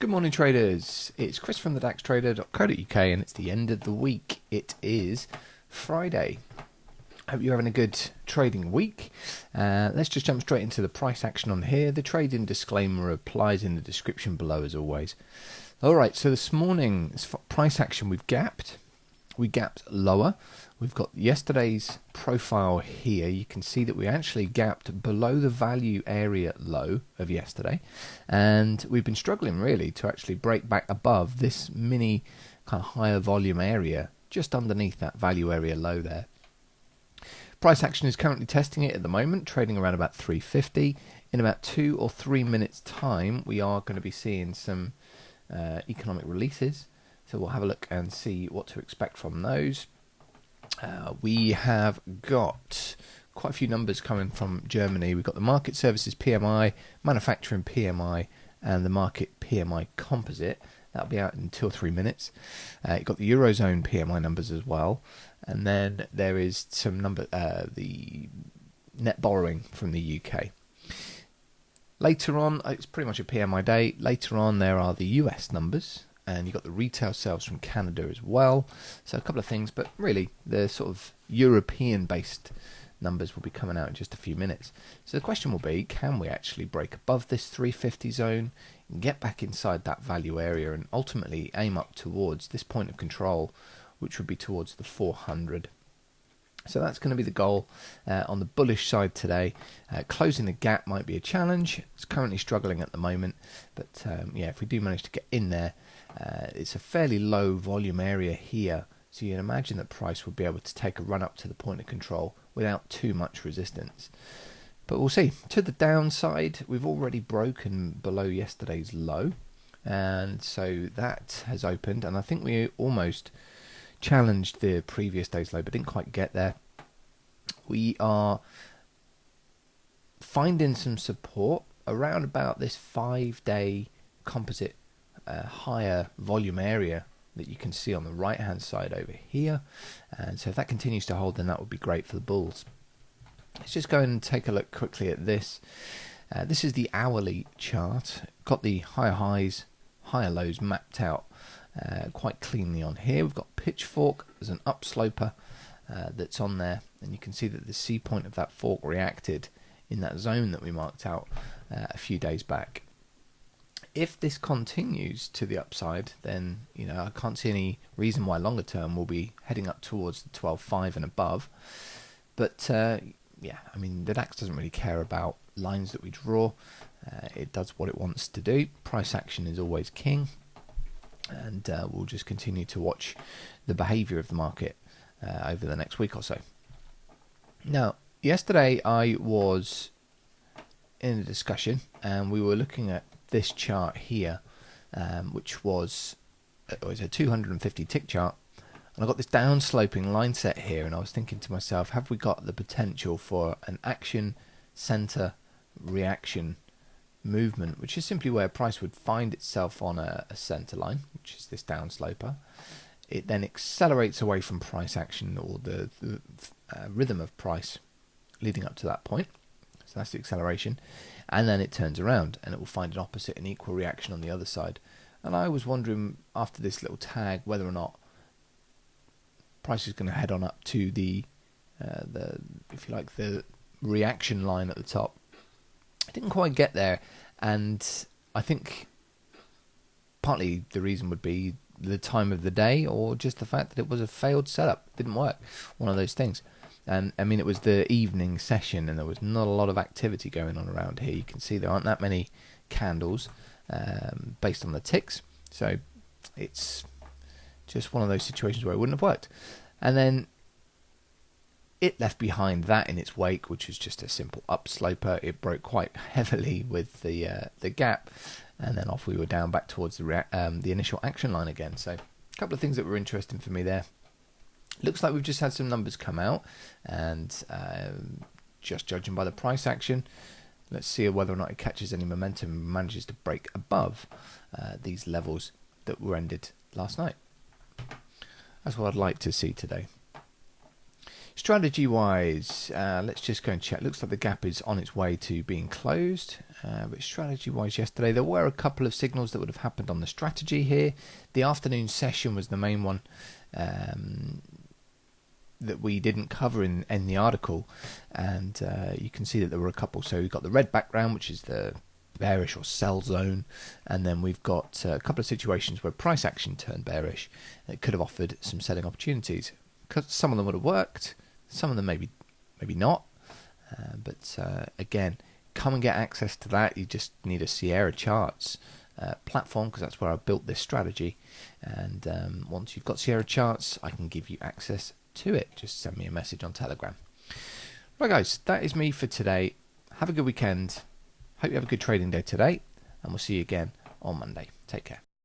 Good morning, traders. It's Chris from the DaxTrader.co.uk, and it's the end of the week. It is Friday. Hope you're having a good trading week. Let's just jump straight into the price action on here. The trading disclaimer applies in the description below, as always. All right, so this morning's price action, we've gapped. We gapped lower. We've got yesterday's profile here. You can see that we actually gapped below the value area low of yesterday, and we've been struggling really to actually break back above this mini kind of higher volume area just underneath that value area low there. Price action is currently testing it at the moment, trading around about 350. In about 2 or 3 minutes time, we are going to be seeing some economic releases. So we'll have a look and see what to expect from those. We have got quite a few numbers coming from Germany. We've got the market services PMI, manufacturing PMI, and the market PMI composite. That'll be out in 2 or 3 minutes. You've got the Eurozone PMI numbers as well. And then there is some the net borrowing from the UK. Later on, it's pretty much a PMI day. Later on, there are the US numbers. And you've got the retail sales from Canada as well. So a couple of things, but really the sort of European-based numbers will be coming out in just a few minutes. So the question will be, can we actually break above this 350 zone, and get back inside that value area, and ultimately aim up towards this point of control, which would be towards the 400. So that's going to be the goal on the bullish side today. Closing the gap might be a challenge. It's currently struggling at the moment, but yeah, if we do manage to get in there, it's a fairly low volume area here, so you can imagine that price would be able to take a run up to the point of control without too much resistance. But we'll see. To the downside, we've already broken below yesterday's low, and so that has opened, and I think we almost challenged the previous day's low but didn't quite get there. We are finding some support around about this 5-day composite higher volume area that you can see on the right hand side over here, and so if that continues to hold, then that would be great for the bulls. Let's just go and take a look quickly at this. This is the hourly chart. Got the higher highs, higher lows mapped out quite cleanly on here. We've got pitchfork as an upsloper that's on there, and you can see that the C point of that fork reacted in that zone that we marked out a few days back. If this continues to the upside, then I can't see any reason why longer term we'll be heading up towards the 12.5 and above. But yeah, I mean, the DAX doesn't really care about lines that we draw. It does what it wants to do. Price action is always king, and we'll just continue to watch the behavior of the market over the next week or so. Now, yesterday I was in a discussion, and we were looking at this chart here, which was a 250 tick chart, and I got this down sloping line set here, and I was thinking to myself, have we got the potential for an action center reaction movement, which is simply where price would find itself on a center line, which is this down sloper. It then accelerates away from price action, or the rhythm of price leading up to that point. So that's the acceleration, and then it turns around and it will find an opposite and equal reaction on the other side. And I was wondering after this little tag whether or not price is going to head on up to the if you like, the reaction line at the top. I didn't quite get there, and I think partly the reason would be the time of the day, or just the fact that it was a failed setup. It didn't work. One of those things. And I mean, it was the evening session, and there was not a lot of activity going on around here. You can see there aren't that many candles based on the ticks, so it's just one of those situations where it wouldn't have worked. And then it left behind that in its wake, which was just a simple upsloper. It broke quite heavily with the gap, and then off we were down back towards the initial action line again. So a couple of things that were interesting for me there. Looks like we've just had some numbers come out, and just judging by the price action, let's see whether or not it catches any momentum and manages to break above these levels that were ended last night. That's what I'd like to see today. Strategy wise, let's just go and check. Looks like the gap is on its way to being closed. But strategy wise, yesterday there were a couple of signals that would have happened on the strategy here. The afternoon session was the main one that we didn't cover in the article, and you can see that there were a couple. So we've got the red background, which is the bearish or sell zone, and then we've got a couple of situations where price action turned bearish. It could have offered some selling opportunities. Some of them would have worked, some of them maybe not, but again, come and get access to that. You just need a Sierra Charts platform, because that's where I built this strategy, and once you've got Sierra Charts, I can give you access to it. Just send me a message on Telegram. Right guys, that is me for today. Have a good weekend. Hope you have a good trading day today, and we'll see you again on Monday. Take care.